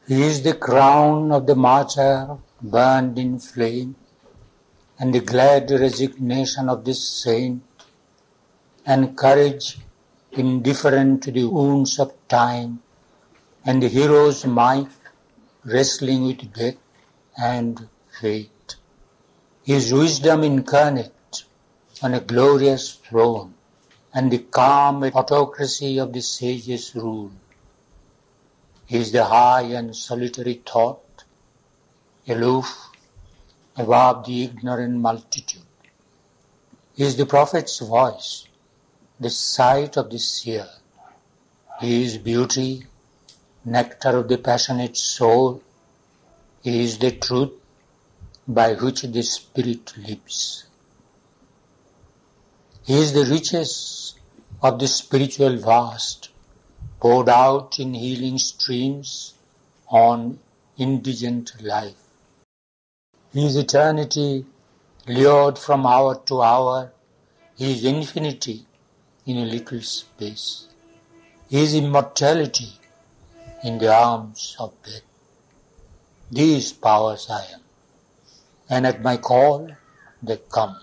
He is the crown of the martyr burned in flame, and the glad resignation of the saint, and courage indifferent to the wounds of time, and the hero's might wrestling with death and fate. His wisdom incarnate on a glorious throne, and the calm autocracy of the sage's rule. He is the high and solitary thought, aloof above the ignorant multitude. He is the prophet's voice, the sight of the seer. He is beauty, nectar of the passionate soul. He is the truth by which the spirit lives. He is the riches of the spiritual vast, poured out in healing streams on indigent life. He is eternity, lured from hour to hour. He is infinity in a little space. He is immortality in the arms of death. These powers I am, and at my call they come.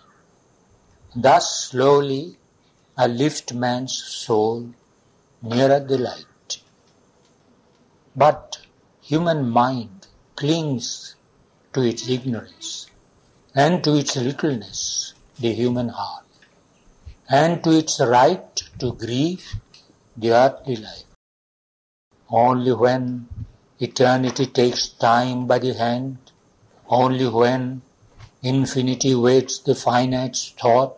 Thus slowly I lift man's soul nearer the light. But human mind clings to its ignorance, and to its littleness, the human heart, and to its right to grieve, the earthly life. Only when eternity takes time by the hand, only when infinity waits the finite's thought,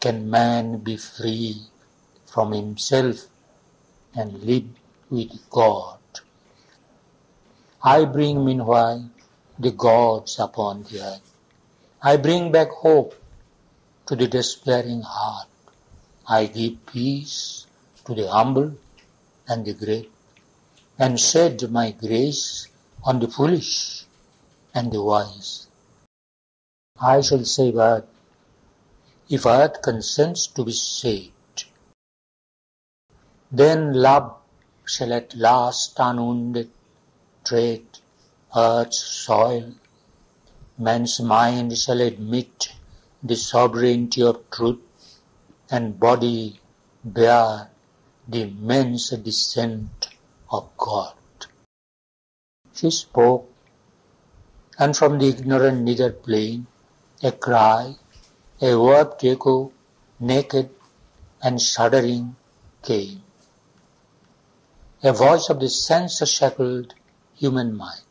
can man be free from himself and live with God. I bring meanwhile the gods upon the earth. I bring back hope to the despairing heart. I give peace to the humble and the great, and shed my grace on the foolish and the wise. I shall save earth, if earth consents to be saved. Then love shall at last unwounded tread earth's soil. Man's mind shall admit the sovereignty of truth, and body bear the immense descent of God. She spoke, and from the ignorant nether plain a cry, a warped echo, naked and shuddering, came. A voice of the sense-shackled human mind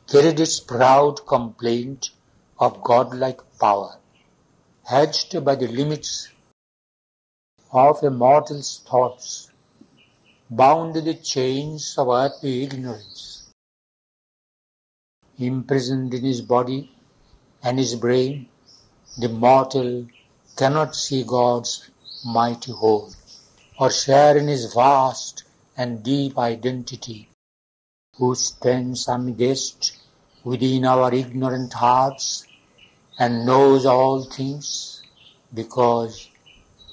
carried its proud complaint of godlike power, hedged by the limits of a mortal's thoughts, bound in the chains of earthly ignorance. Imprisoned in his body and his brain, the mortal cannot see God's mighty whole, or share in his vast and deep identity, who stands unguessed within our ignorant hearts and knows all things, because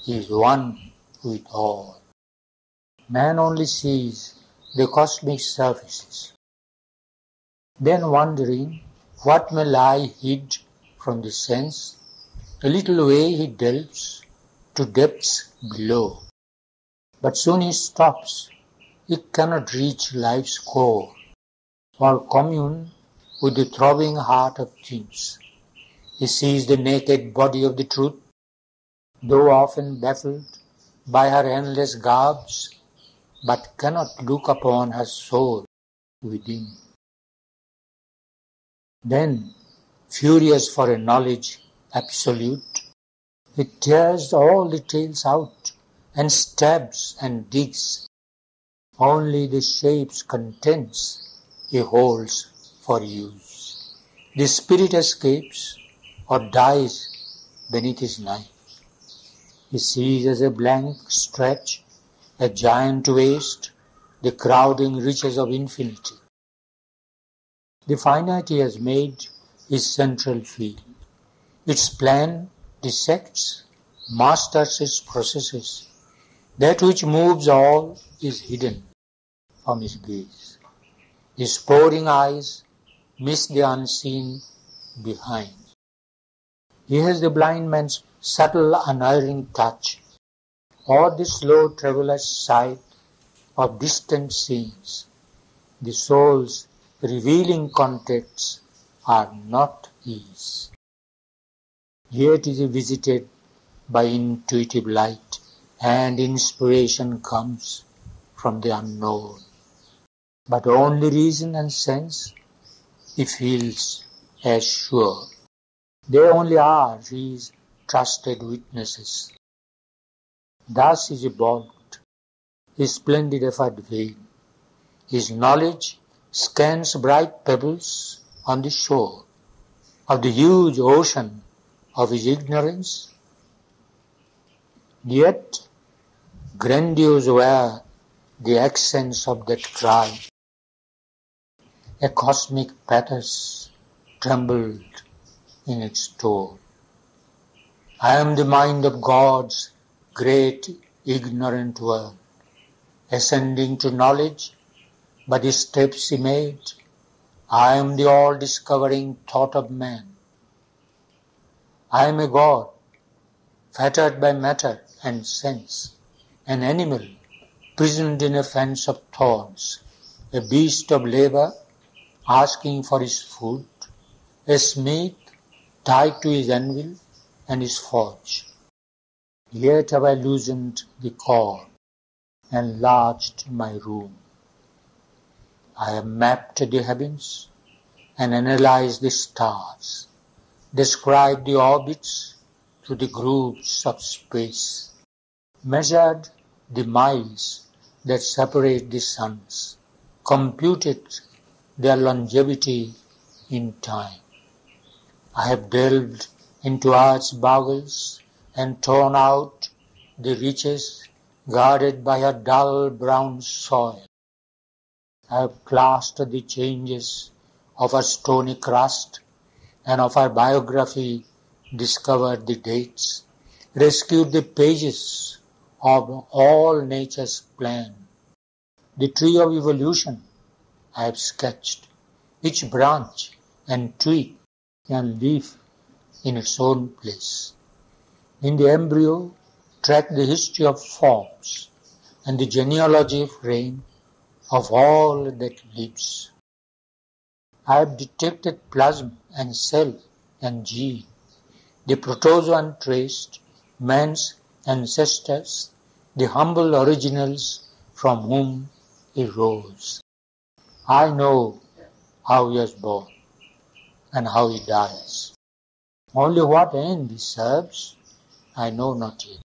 he is one with all. Man only sees the cosmic surfaces. Then wondering what may lie hid from the sense, a little way he delves to depths below. But soon he stops. He cannot reach life's core, or commune with the throbbing heart of things. He sees the naked body of the truth, though often baffled by her endless garbs, but cannot look upon her soul within. Then, furious for a knowledge absolute, he tears all details out and stabs and digs. Only the shape's contents he holds for use. The spirit escapes or dies beneath his knife. He sees as a blank stretch, a giant waste, the crowding riches of infinity. The finite he has made his central field. Its plan dissects, masters its processes. That which moves all is hidden from his gaze. His poring eyes miss the unseen behind. He has the blind man's subtle, unerring touch, or the slow traveler's sight of distant scenes. The soul's revealing contexts are not his. Yet is he visited by intuitive light, and inspiration comes from the unknown. But only reason and sense he feels as sure. They only are his trusted witnesses. Thus is he balked, his splendid effort vain. His knowledge scans bright pebbles on the shore of the huge ocean of his ignorance. Yet grandiose were the accents of that cry. A cosmic pathos trembled in its tone. I am the mind of God's great ignorant world, ascending to knowledge by the steps he made. I am the all-discovering thought of man. I am a God, fettered by matter and sense, an animal prisoned in a fence of thorns, a beast of labor asking for his food, a smith tied to his anvil and his forge. Yet have I loosened the cord and enlarged my room. I have mapped the heavens and analyzed the stars, described the orbits through the grooves of space, measured the miles that separate the suns, computed their longevity in time. I have delved into earth's bowels and torn out the riches guarded by her dull brown soil. I have classed the changes of her stony crust, and of her biography discovered the dates, rescued the pages of all nature's plan. The tree of evolution I have sketched, each branch and twig and leaf in its own place. In the embryo, track the history of forms and the genealogy frame of all that lives. I have detected plasma and cell and gene, the protozoan traced, man's ancestors, the humble originals from whom he rose. I know how he was born and how he dies. Only what end he serves, I know not yet.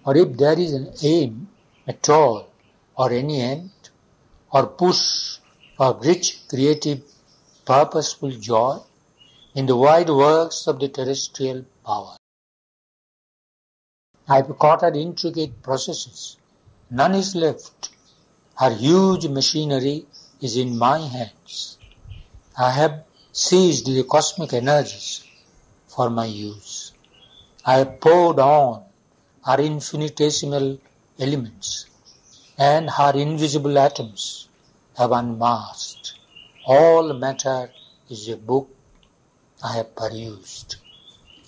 Or if there is an aim at all, or any end, or push, or rich, creative, purposeful joy in the wide works of the terrestrial power. I have caught her intricate processes. None is left. Her huge machinery is in my hands. I have seized the cosmic energies for my use. I have poured on her infinitesimal elements, and her invisible atoms have unmasked. All matter is a book I have perused.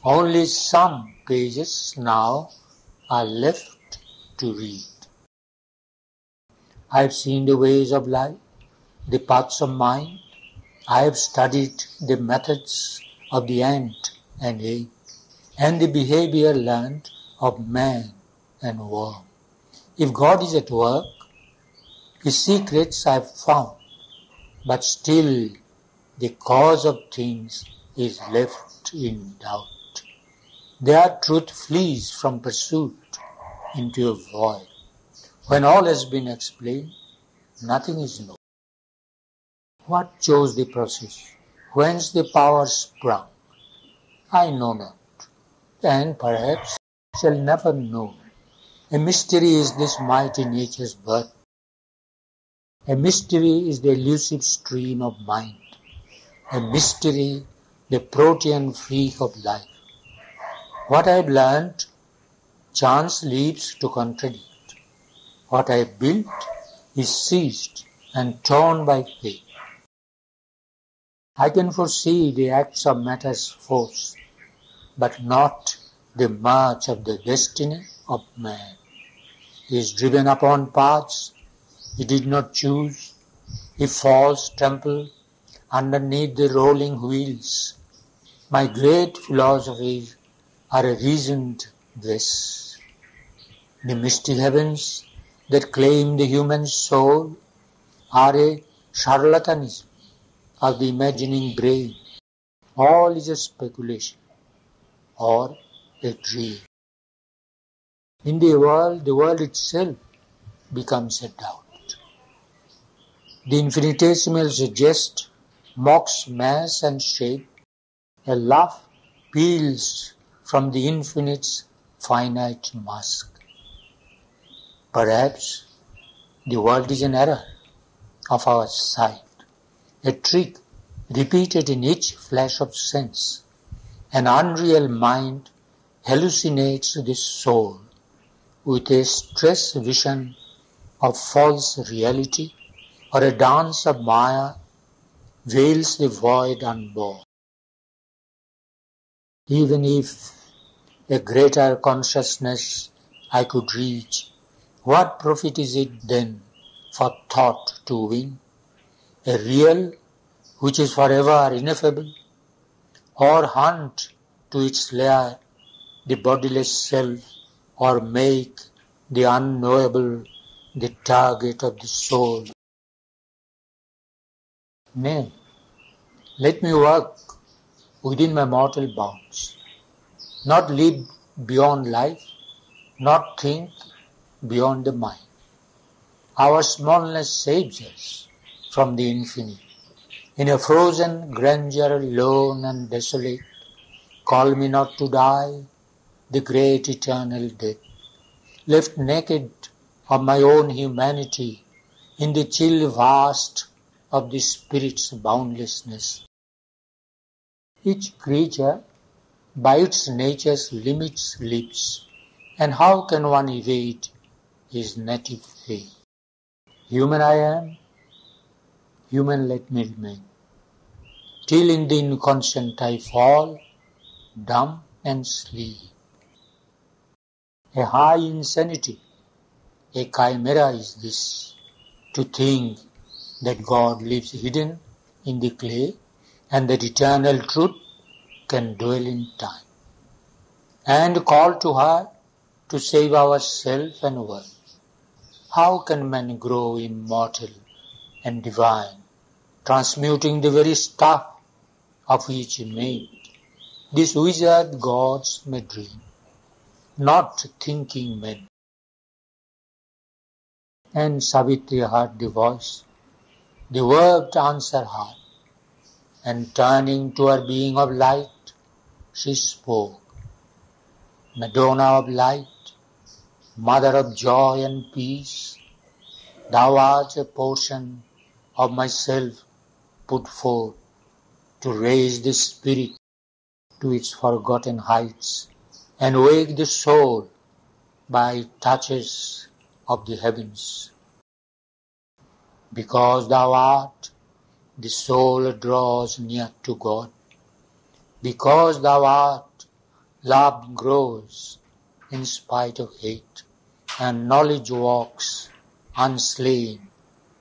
Only some pages now are left to read. I have seen the ways of life, the paths of mind. I have studied the methods of the ant and ape, and the behavior learned of man and worm. If God is at work, His secrets I have found, but still the cause of things is left in doubt. There truth flees from pursuit into a void. When all has been explained, nothing is known. What chose the process? Whence the power sprung? I know not, and perhaps shall never know. A mystery is this mighty nature's birth. A mystery is the elusive stream of mind. A mystery, the protean freak of life. What I have learnt, chance leaps to contradict. What I have built is seized and torn by fate. I can foresee the acts of matter's force, but not the march of the destiny of man. He is driven upon paths he did not choose. He falls trampled underneath the rolling wheels. My great philosophies are a reasoned guess. The misty heavens that claim the human soul are a charlatanism of the imagining brain. All is a speculation or a dream. In the world itself becomes a doubt. The infinitesimal jest mocks mass and shape. A laugh peals from the infinite's finite mask. Perhaps the world is an error of our sight, a trick repeated in each flash of sense. An unreal mind hallucinates the soul with a stress vision of false reality, or a dance of Maya veils the void unborn. Even if a greater consciousness I could reach, what profit is it then for thought to win? A real which is forever ineffable, or hunt to its lair the bodiless self, or make the unknowable the target of the soul. Nay, let me work within my mortal bounds, not live beyond life, not think beyond the mind. Our smallness saves us from the infinite. In a frozen grandeur alone and desolate, call me not to die the great eternal death. Left naked of my own humanity in the chill vast of the spirit's boundlessness. Each creature by its nature's limits lives, and how can one evade his native fate? Human I am, human let me remain, till in the inconscient I fall, dumb and sleep. A high insanity, a chimera is this, to think that God lives hidden in the clay and that eternal truth can dwell in time, and call to her to save ourself and world. How can man grow immortal and divine, transmuting the very stuff of which he made? These wizard gods may dream, not thinking men. And Savitri heard the voice, the verb to answer her, and turning to her being of light, she spoke. Madonna of light, mother of joy and peace, thou art a portion of myself put forth to raise the spirit to its forgotten heights and wake the soul by touches of the heavens. Because thou art, the soul draws near to God. Because thou art, love grows in spite of hate, and knowledge walks unslain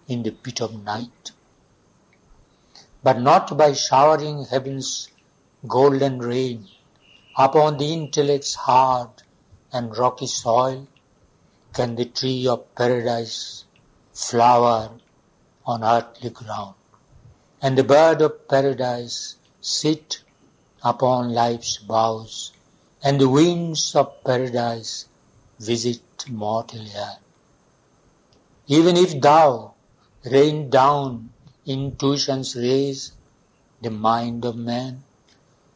in the pit of night. But not by showering heaven's golden rain upon the intellect's hard and rocky soil can the tree of paradise flower on earthly ground, and the bird of paradise sit upon life's boughs, and the winds of paradise visit mortal air. Even if thou rain down intuition's rays, the mind of man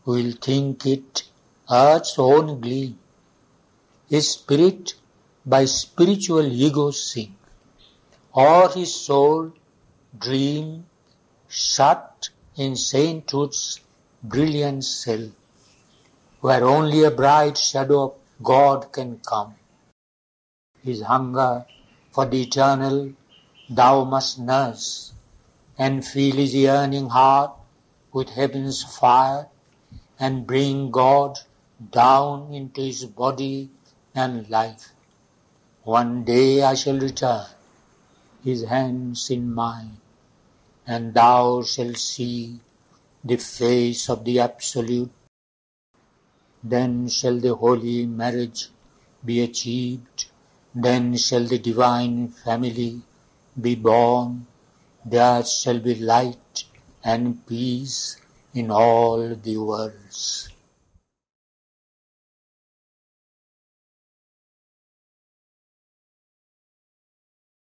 will think it earth's own gleam. His spirit by spiritual ego sink, or his soul dream shut in sainthood's brilliant self, where only a bright shadow of God can come. His hunger for the eternal thou must nurse, and fill his yearning heart with heaven's fire, and bring God down into his body and life. One day I shall return, his hands in mine, and thou shalt see the face of the Absolute. Then shall the holy marriage be achieved, then shall the divine family be born, there shall be light and peace in all the worlds.